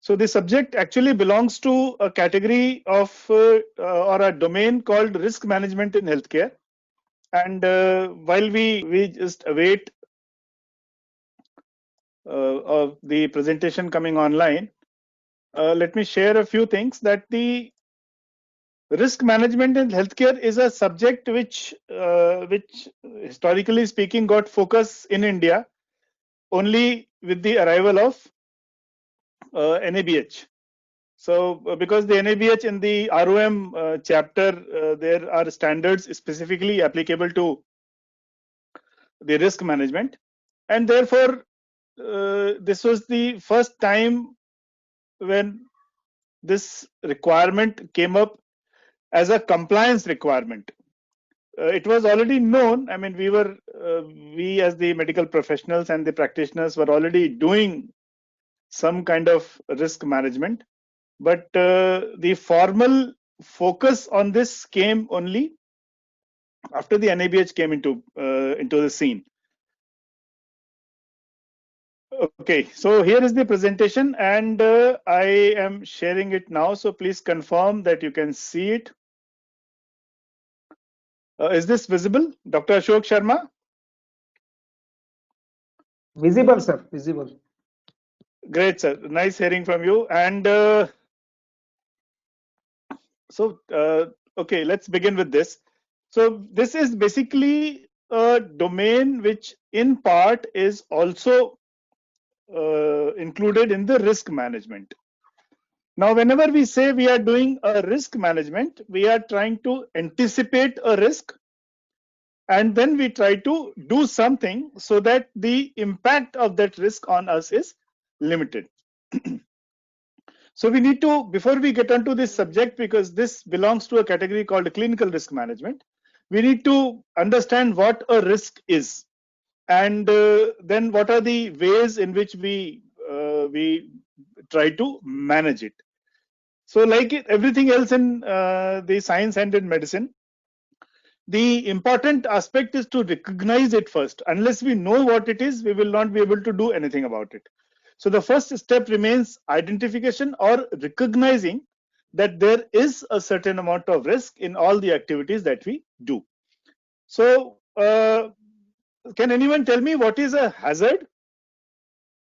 So the subject actually belongs to a category of or a domain called risk management in healthcare. And while we just await of the presentation coming online, let me share a few things. That the risk management in healthcare is a subject which historically speaking got focus in India only with the arrival of NABH. So because the NABH in the ROM chapter, there are standards specifically applicable to the risk management, and therefore this was the first time when this requirement came up as a compliance requirement. It was already known. I mean, we as the medical professionals and the practitioners were already doing some kind of risk management, but the formal focus on this came only after the NABH came into the scene. Okay, so here is the presentation, and I am sharing it now. So please confirm that you can see it. Is this visible, Dr. Ashok Sharma? Visible, sir. Visible. Great, sir. Nice hearing from you. And okay, let's begin with this. So this is basically a domain which in part is also included in the risk management. Now, whenever we say we are doing a risk management, we are trying to anticipate a risk, and then we try to do something so that the impact of that risk on us is limited. So we need to, before we get onto this subject, because this belongs to a category called clinical risk management, we need to understand what a risk is, and then what are the ways in which we try to manage it. So like everything else in the science and in medicine, the important aspect is to recognize it first. Unless we know what it is, we will not be able to do anything about it. So the first step remains identification or recognizing that there is a certain amount of risk in all the activities that we do. So can anyone tell me what is a hazard?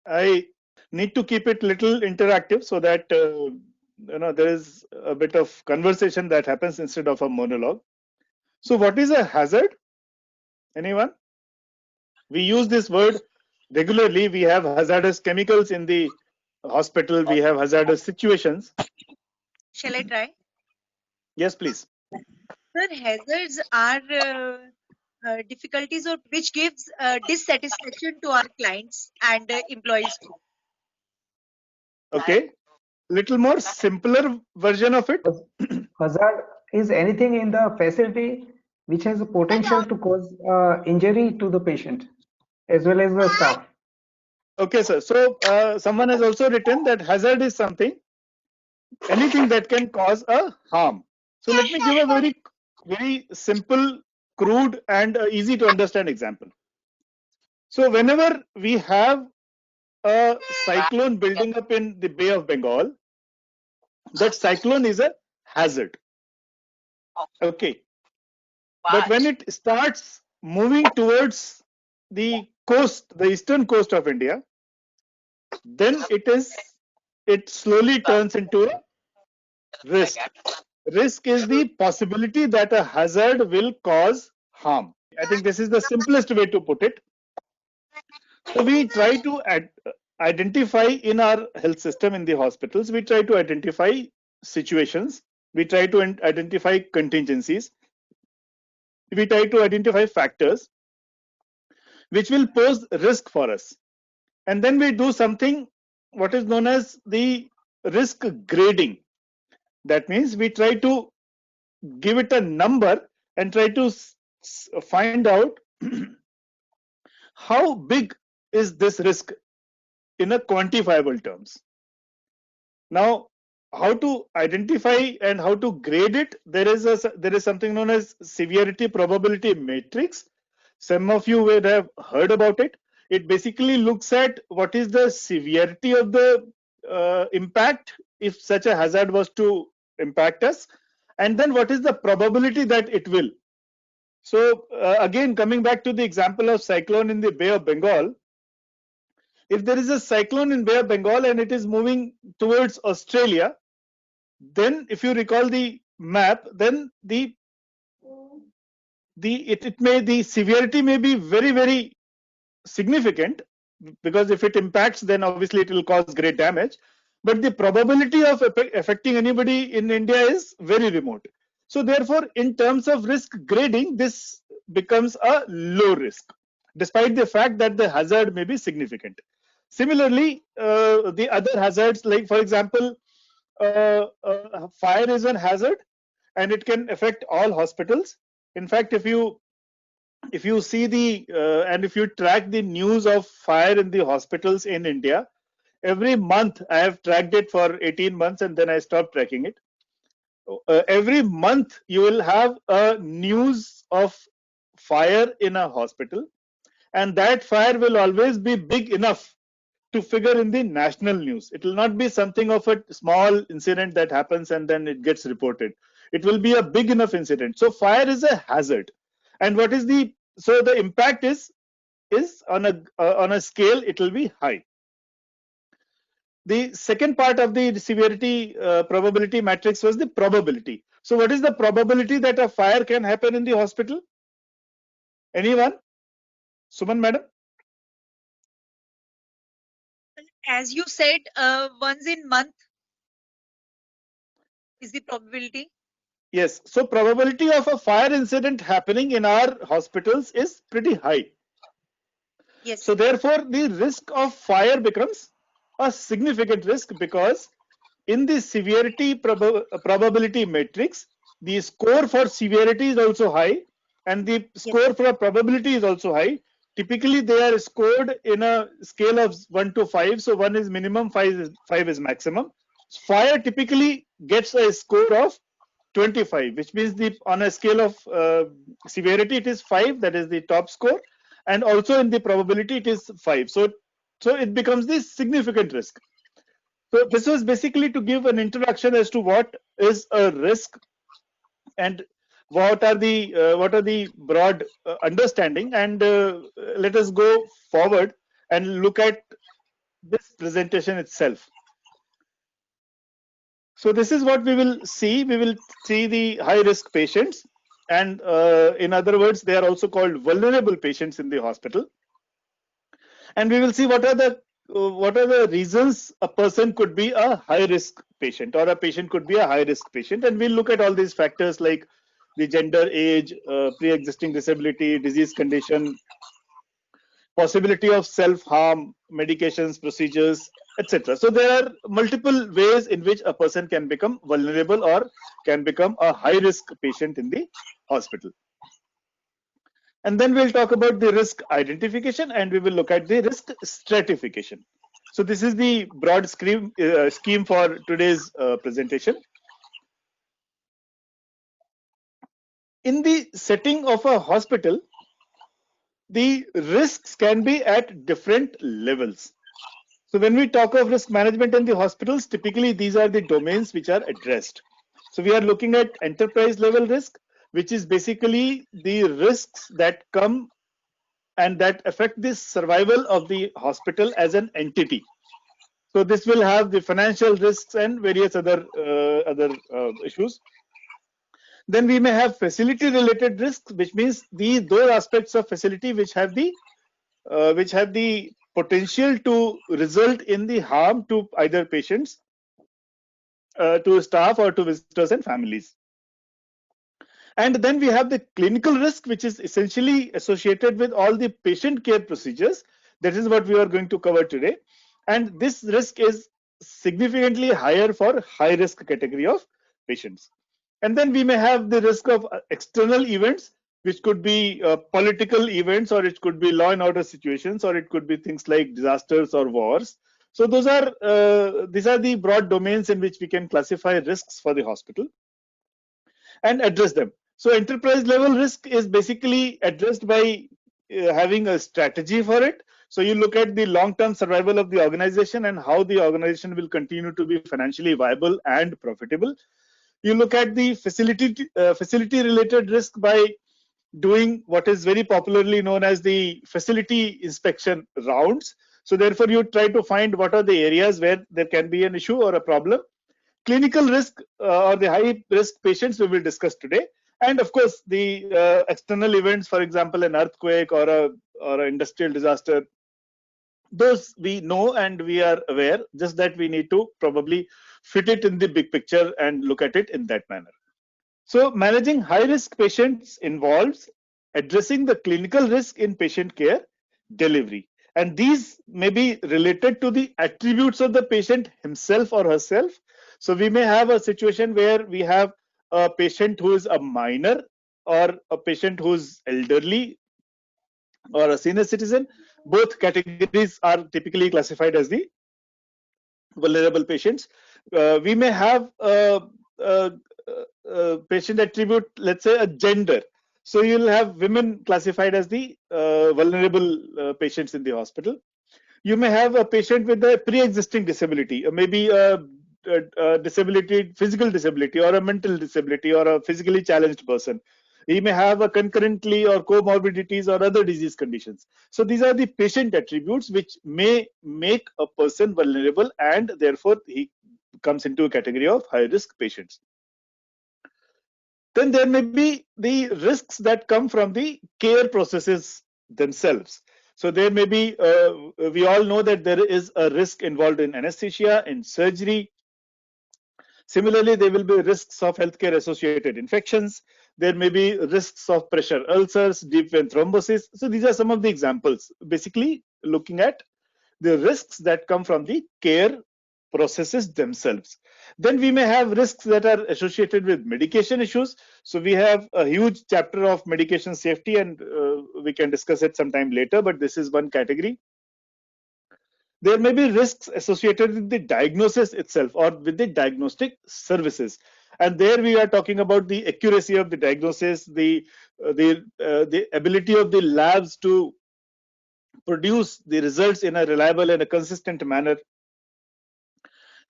I need to keep it little interactive so that there is a bit of conversation that happens instead of a monologue. So what is a hazard? Anyone? We use this word regularly. We have hazardous chemicals in the hospital. We have hazardous situations. Shall I try? Yes, please. Sir, hazards are difficulties or which gives dissatisfaction to our clients and employees too. Okay. Little more simpler version of it. Hazard is anything in the facility which has a potential to cause injury to the patient as well as the staff. Okay, sir. So someone has also written that hazard is anything that can cause a harm. So let me give a very simple, crude, and easy to understand example. So whenever we have a cyclone building up in the Bay of Bengal, that cyclone is a hazard. Okay. But when it starts moving towards the coast, the eastern coast of India, then it slowly turns into a risk. Risk is the possibility that a hazard will cause harm. I think this is the simplest way to put it. So we try to identify in our health system in the hospitals, we try to identify situations, we try to identify contingencies, we try to identify factors which will pose risk for us. And then we do something what is known as the risk grading. That means we try to give it a number and try to find out how big is this risk in a quantifiable terms. Now, how to identify and how to grade it, there is something known as severity probability matrix. Some of you would have heard about it. It basically looks at what is the severity of the impact if such a hazard was to impact us, and then what is the probability that it will. So again, coming back to the example of cyclone in the Bay of Bengal, if there is a cyclone in Bay of Bengal and it is moving towards Australia, then if you recall the map, then the severity may be very, very significant, because if it impacts, then obviously it will cause great damage. But the probability of affecting anybody in India is very remote. So therefore, in terms of risk grading, this becomes a low risk, despite the fact that the hazard may be significant. Similarly, the other hazards, like for example, fire is a hazard and it can affect all hospitals. In fact, if you see the and if you track the news of fire in the hospitals in India, every month I have tracked it for 18 months and then I stopped tracking it. Every month you will have a news of fire in a hospital, and that fire will always be big enough to figure in the national news. It will not be something of a small incident that happens and then it gets reported. It will be a big enough incident. So fire is a hazard. And what is the impact is on a scale, it will be high. The second part of the severity probability matrix was the probability. So what is the probability that a fire can happen in the hospital? Anyone? Suman madam? As you said, once in month is the probability. Yes. So probability of a fire incident happening in our hospitals is pretty high. Yes. So therefore, the risk of fire becomes a significant risk, because in the severity probability matrix, the score for severity is also high and the score for probability is also high. Typically, they are scored in a scale of 1 to 5. So 1 is minimum, 5 is maximum. Fire typically gets a score of 25, which means on a scale of severity, it is 5, that is the top score, and also in the probability, it is 5. So it becomes the significant risk. So this was basically to give an introduction as to what is a risk and what are the broad understanding, and let us go forward and look at this presentation itself. So this is what we will see. We will see the high risk patients, and in other words, they are also called vulnerable patients in the hospital. And we will see what are the reasons a person could be a high risk patient, or a patient could be a high risk patient. And we'll look at all these factors like the gender, age, pre-existing disability, disease condition, possibility of self-harm, medications, procedures, etc. So there are multiple ways in which a person can become vulnerable or can become a high risk patient in the hospital. And then we'll talk about the risk identification, and we will look at the risk stratification. So this is the broad scheme for today's presentation. In the setting of a hospital, the risks can be at different levels. So when we talk of risk management in the hospitals, typically these are the domains which are addressed. So we are looking at enterprise level risk, which is basically the risks that come and that affect the survival of the hospital as an entity. So this will have the financial risks and various other issues. Then we may have facility related risks, which means those aspects of facility which have the potential to result in the harm to either patients, to staff, or to visitors and families. And then we have the clinical risk, which is essentially associated with all the patient care procedures. That is what we are going to cover today. And this risk is significantly higher for high risk category of patients. And then we may have the risk of external events, which could be political events, or it could be law and order situations, or it could be things like disasters or wars. So these are the broad domains in which we can classify risks for the hospital and address them. So enterprise level risk is basically addressed by having a strategy for it. So you look at the long-term survival of the organization and how the organization will continue to be financially viable and profitable. You look at the facility related risk by doing what is very popularly known as the facility inspection rounds. So therefore you try to find what are the areas where there can be an issue or a problem. Clinical risk or the high risk patients we will discuss today. And of course, the external events, for example, an earthquake or an industrial disaster, those we know and we are aware, just that we need to probably fit it in the big picture and look at it in that manner. So managing high risk patients involves addressing the clinical risk in patient care delivery. And these may be related to the attributes of the patient himself or herself. So we may have a situation where we have a patient who is a minor or a patient who's elderly or a senior citizen. Both categories are typically classified as the vulnerable patients. We may have a patient attribute, let's say a gender. So you'll have women classified as the vulnerable patients in the hospital. You may have a patient with a pre-existing disability, maybe a disability, physical disability, or a mental disability, or a physically challenged person. He may have a concurrently or comorbidities or other disease conditions. So these are the patient attributes which may make a person vulnerable, and therefore he comes into a category of high risk patients. Then there may be the risks that come from the care processes themselves. So there may be, we all know that there is a risk involved in anesthesia, in surgery. Similarly, there will be risks of healthcare associated infections. There may be risks of pressure ulcers, deep vein thrombosis. So these are some of the examples, basically looking at the risks that come from the care processes themselves. Then we may have risks that are associated with medication issues. So we have a huge chapter of medication safety, and we can discuss it sometime later, but this is one category. There may be risks associated with the diagnosis itself or with the diagnostic services. And there we are talking about the accuracy of the diagnosis, the ability of the labs to produce the results in a reliable and a consistent manner.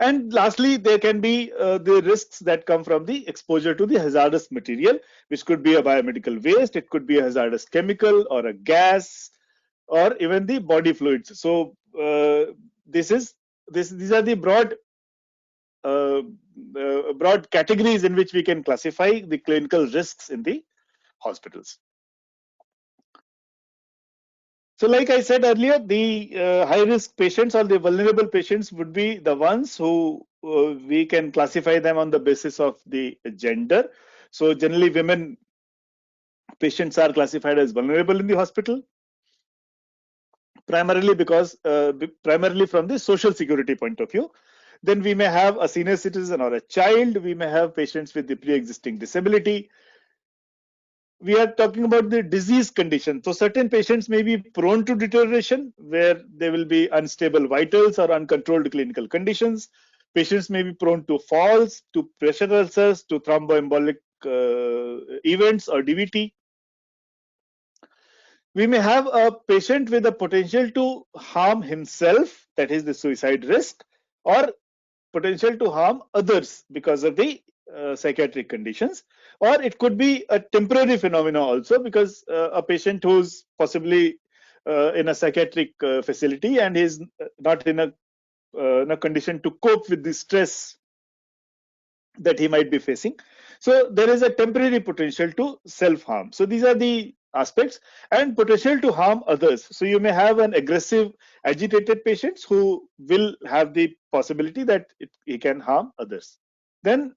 And lastly, there can be the risks that come from the exposure to the hazardous material, which could be a biomedical waste, it could be a hazardous chemical or a gas, or even the body fluids. So these are the broad categories in which we can classify the clinical risks in the hospitals. So like I said earlier, the high risk patients or the vulnerable patients would be the ones who we can classify them on the basis of the gender. So generally women patients are classified as vulnerable in the hospital, primarily from the social security point of view. Then we may have a senior citizen or a child. We may have patients with the pre-existing disability. We are talking about the disease condition. So certain patients may be prone to deterioration, where there will be unstable vitals or uncontrolled clinical conditions. Patients may be prone to falls, to pressure ulcers, to thromboembolic events or DVT. We may have a patient with a potential to harm himself, that is the suicide risk, or potential to harm others because of the psychiatric conditions. Or it could be a temporary phenomena also, because a patient who's possibly in a psychiatric facility and is not in a condition to cope with the stress that he might be facing. So there is a temporary potential to self-harm. So these are the aspects, and potential to harm others. So you may have an aggressive, agitated patients who will have the possibility that he can harm others. Then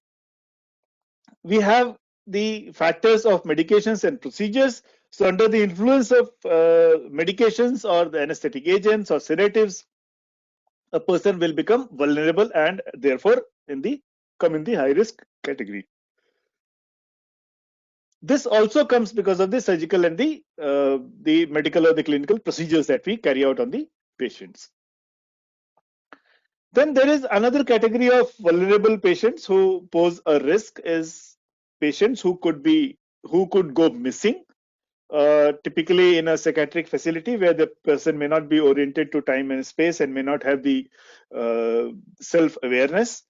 we have the factors of medications and procedures. So under the influence of medications or the anesthetic agents or sedatives, a person will become vulnerable and therefore come in the high risk category. This also comes because of the surgical and the medical or the clinical procedures that we carry out on the patients. Then there is another category of vulnerable patients who pose a risk is patients who could go missing, typically in a psychiatric facility where the person may not be oriented to time and space and may not have the self-awareness.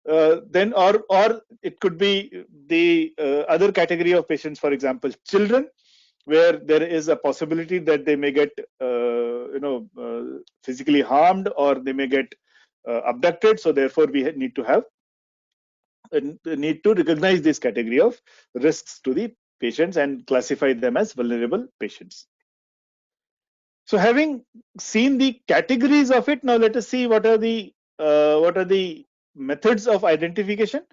Then or it could be the other category of patients, for example, children, where there is a possibility that they may get physically harmed, or they may get abducted. So therefore we need to recognize this category of risks to the patients and classify them as vulnerable patients. So having seen the categories of it, now let us see what are the methods of identification.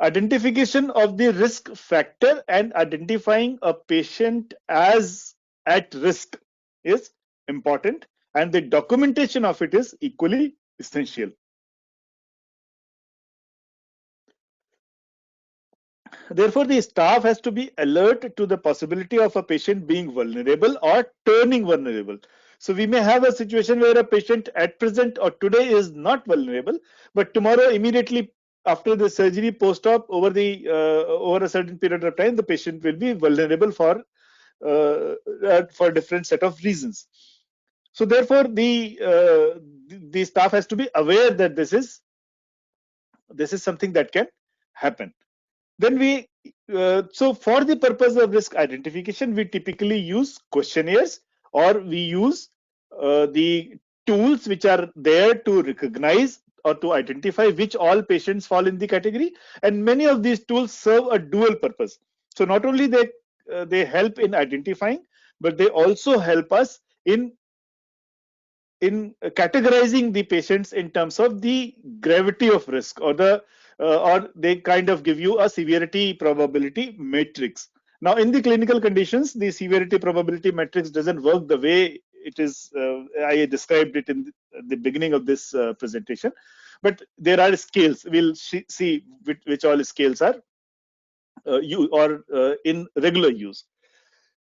Identification of the risk factor and identifying a patient as at risk is important, and the documentation of it is equally essential. Therefore, the staff has to be alert to the possibility of a patient being vulnerable or turning vulnerable. So we may have a situation where a patient at present or today is not vulnerable, but tomorrow, immediately after the surgery, post-op, over a certain period of time, the patient will be vulnerable for a different set of reasons. So therefore, the staff has to be aware that this is something that can happen. Then so for the purpose of risk identification, we typically use questionnaires, or we use the tools which are there to recognize or to identify which all patients fall in the category. And many of these tools serve a dual purpose. So not only they help in identifying, but they also help us in categorizing the patients in terms of the gravity of risk, or they kind of give you a severity probability matrix. Now, in the clinical conditions, the severity probability matrix doesn't work the way it is. I described it in the beginning of this presentation, but there are scales. We'll see which all scales are in regular use.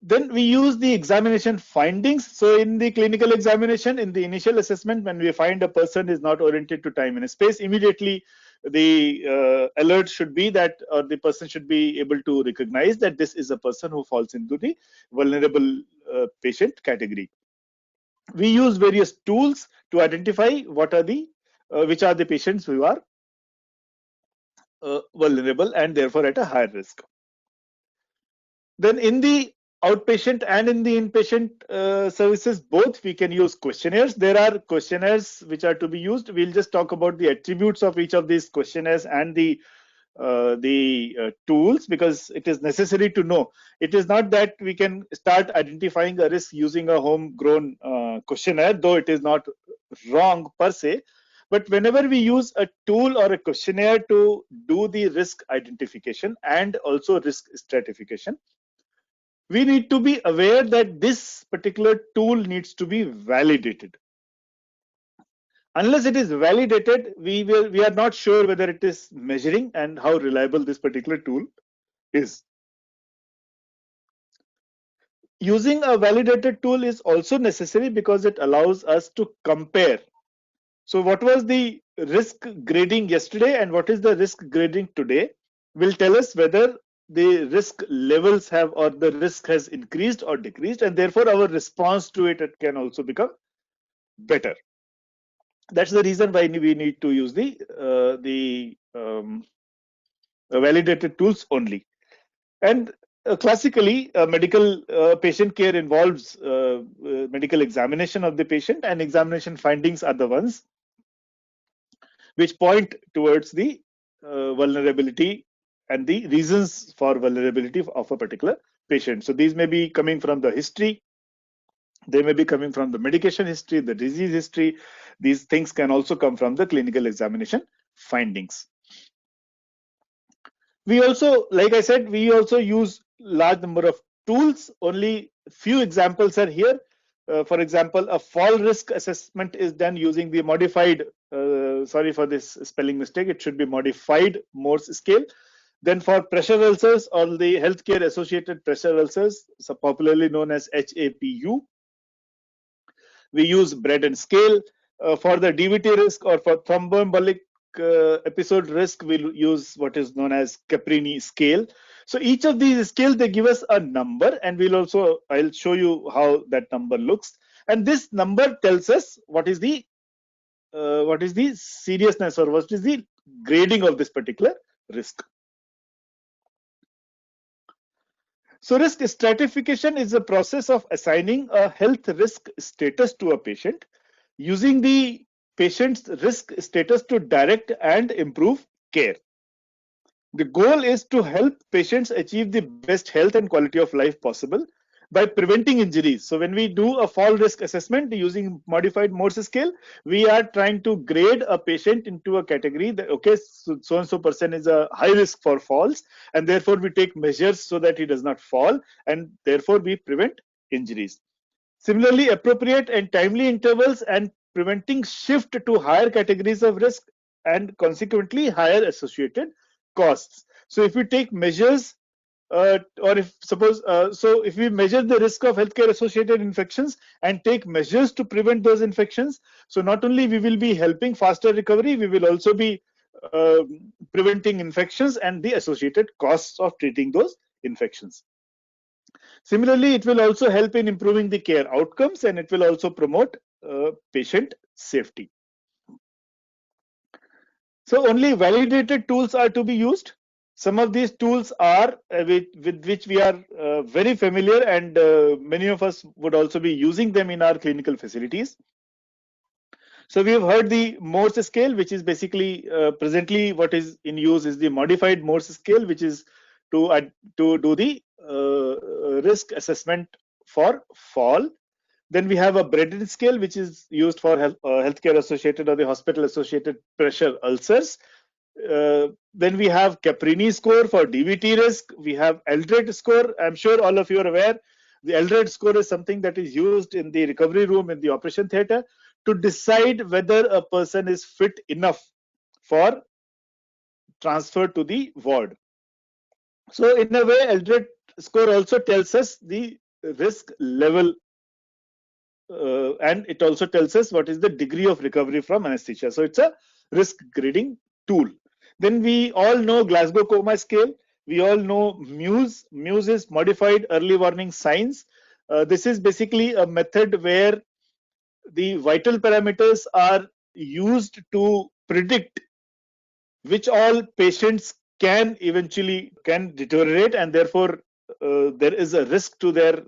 Then we use the examination findings. So in the clinical examination, in the initial assessment, when we find a person is not oriented to time and space, immediately the alert should be that, or the person should be able to recognize that this is a person who falls into the vulnerable patient category. We use various tools to identify which are the patients who are vulnerable and therefore at a higher risk. Then in the outpatient and in the inpatient services, both, we can use questionnaires. There are questionnaires which are to be used. We'll just talk about the attributes of each of these questionnaires and the tools, because it is necessary to know. It is not that we can start identifying a risk using a homegrown questionnaire, though it is not wrong per se. But whenever we use a tool or a questionnaire to do the risk identification and also risk stratification, we need to be aware that this particular tool needs to be validated. Unless it is validated, we are not sure whether it is measuring and how reliable this particular tool is. Using a validated tool is also necessary because it allows us to compare. So what was the risk grading yesterday and what is the risk grading today will tell us whether the risk levels have, or the risk has increased or decreased, and therefore our response to it can also become better. That's the reason why we need to use the validated tools only. And classically, medical patient care involves medical examination of the patient, and examination findings are the ones which point towards the vulnerability and the reasons for vulnerability of a particular patient. So these may be coming from the history, they may be coming from the medication history, the disease history. These things can also come from the clinical examination findings. We also, like I said, we also use large number of tools. Only few examples are here. For example, a fall risk assessment is done using the modified, sorry for this spelling mistake, it should be modified Morse scale. Then for pressure ulcers, or the healthcare associated pressure ulcers, so popularly known as HAPU, we use Braden scale. For the DVT risk or for thromboembolic episode risk, we'll use what is known as Caprini scale. So each of these scales, they give us a number, and I'll show you how that number looks. And this number tells us what is the seriousness or what is the grading of this particular risk. So risk stratification is a process of assigning a health risk status to a patient using the patient's risk status to direct and improve care. The goal is to help patients achieve the best health and quality of life possible by preventing injuries. So when we do a fall risk assessment using modified Morse scale, we are trying to grade a patient into a category that, okay, so and so person is a high risk for falls, and therefore we take measures so that he does not fall, and therefore we prevent injuries. Similarly, appropriate and timely intervals and preventing shift to higher categories of risk and consequently higher associated costs. So if we take measures or if suppose so if we measure the risk of healthcare associated infections and take measures to prevent those infections, so not only we will be helping faster recovery, we will also be preventing infections and the associated costs of treating those infections. Similarly, it will also help in improving the care outcomes, and it will also promote patient safety. So only validated tools are to be used. Some of these tools are with which we are very familiar, and many of us would also be using them in our clinical facilities. So we have heard the Morse scale, which is basically presently what is in use is the modified Morse scale, which is to do the risk assessment for fall. Then we have a Braden scale, which is used for healthcare associated or the hospital associated pressure ulcers. Then we have Caprini score for DVT risk. We have Eldred score. I'm sure all of you are aware. The Eldred score is something that is used in the recovery room in the operation theatre to decide whether a person is fit enough for transfer to the ward. So in a way, Eldred score also tells us the risk level, and it also tells us what is the degree of recovery from anesthesia. So it's a risk grading tool. Then we all know Glasgow Coma scale. We all know Muse. Muse is modified early warning signs. This is basically a method where the vital parameters are used to predict which all patients can deteriorate, and therefore there is a risk to their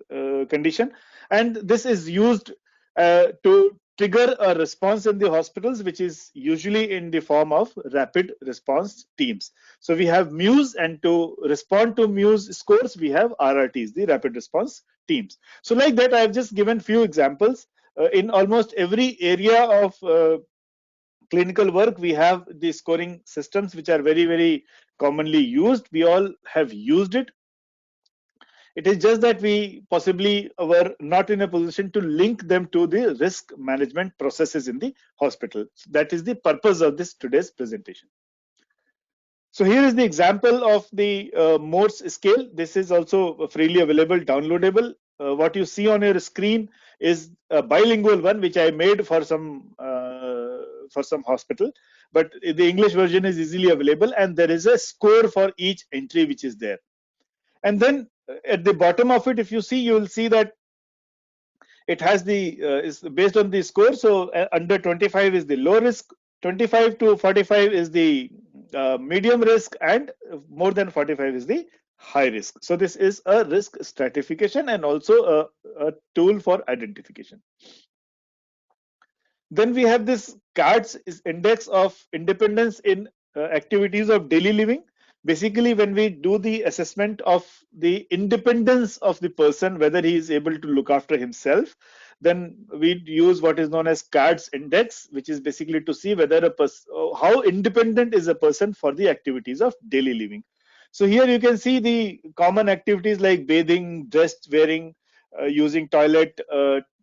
condition. And this is used to trigger a response in the hospitals, which is usually in the form of rapid response teams. So we have Muse, and to respond to Muse scores, we have RRTs, the rapid response teams. So like that, I've just given few examples. In almost every area of clinical work, we have the scoring systems which are very, very commonly used. We all have used it. It is just that we possibly were not in a position to link them to the risk management processes in the hospital. So that is the purpose of this today's presentation. So here is the example of the Morse scale. This is also freely available, downloadable. What you see on your screen is a bilingual one, which I made for some hospital, but the English version is easily available, and there is a score for each entry which is there. And then at the bottom of it, if you see, you will see that it has the is based on the score. So under 25 is the low risk, 25 to 45 is the medium risk, and more than 45 is the high risk. So this is a risk stratification and also a tool for identification. Then we have this CARDS index of independence in activities of daily living. Basically, when we do the assessment of the independence of the person, whether he is able to look after himself, then we use what is known as CARDS index, which is basically to see whether a person, how independent is a person for the activities of daily living. So here you can see the common activities like bathing, dress wearing, using toilet,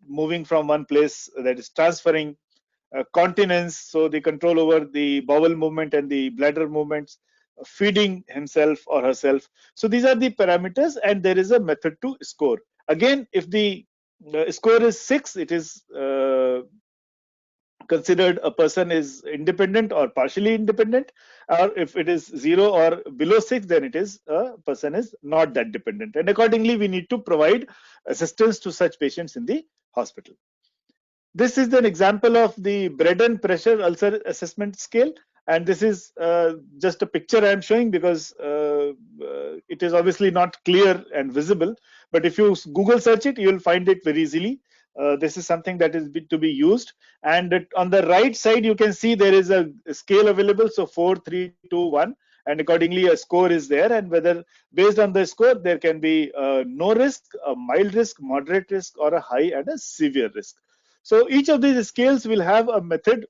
moving from one place, that is transferring, continence, so the control over the bowel movement and the bladder movements, feeding himself or herself. So these are the parameters, and there is a method to score. Again, if the score is 6, it is considered a person is independent or partially independent, or if it is 0 or below 6, then it is a person is not that dependent, and accordingly we need to provide assistance to such patients in the hospital. This is an example of the Braden pressure ulcer assessment scale, and this is just a picture I am showing because it is obviously not clear and visible, but if you Google search it, you will find it very easily. This is something that is to be used, and on the right side you can see there is a scale available, so 4, 3, 2, 1, and accordingly a score is there, and whether based on the score there can be no risk, a mild risk, moderate risk, or a high and a severe risk. So each of these scales will have a method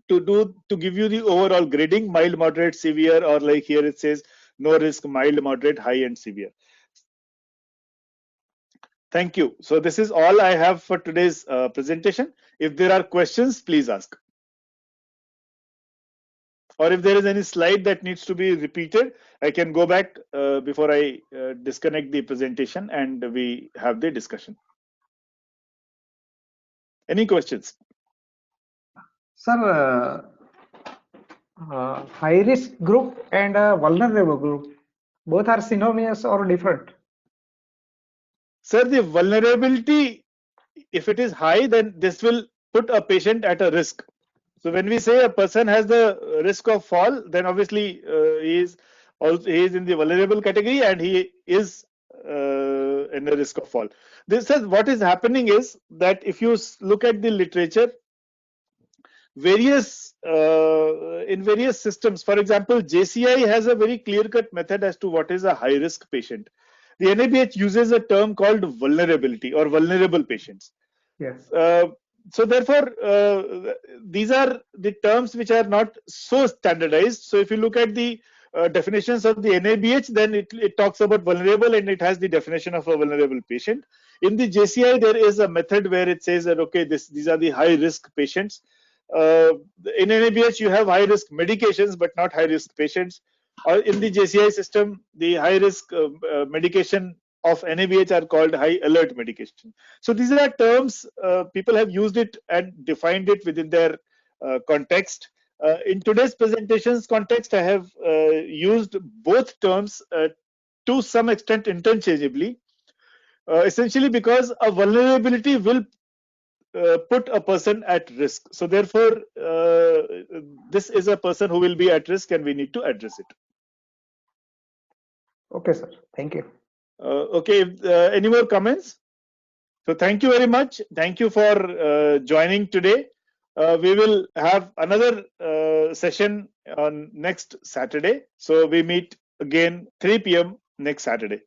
to give you the overall grading: mild, moderate, severe, or like here it says no risk, mild, moderate, high, and severe. Thank you. So this is all I have for today's presentation. If there are questions, please ask. Or if there is any slide that needs to be repeated, I can go back before I disconnect the presentation and we have the discussion. Any questions? Sir, high risk group and vulnerable group, both are synonymous or different? Sir, the vulnerability, if it is high, then this will put a patient at a risk. So when we say a person has the risk of fall, then obviously he is in the vulnerable category and he is in the risk of fall. This says what is happening is that if you look at the literature, in various systems, for example, JCI has a very clear-cut method as to what is a high-risk patient. The NABH uses a term called vulnerability or vulnerable patients. Yes. So therefore, these are the terms which are not so standardized. So if you look at the definitions of the NABH, then it talks about vulnerable and it has the definition of a vulnerable patient. In the JCI, there is a method where it says that, okay, these are the high-risk patients. In NABH, you have high-risk medications, but not high-risk patients. Or in the JCI system, the high-risk medication of NABH are called high alert medication. So these are terms, people have used it and defined it within their context. In today's presentations context, I have used both terms to some extent interchangeably, essentially because a vulnerability will put a person at risk. So therefore, this is a person who will be at risk and we need to address it. Okay, sir. Thank you. Okay, any more comments? So thank you very much. Thank you for joining today. We will have another session on next Saturday. So we meet again 3 p.m. next Saturday.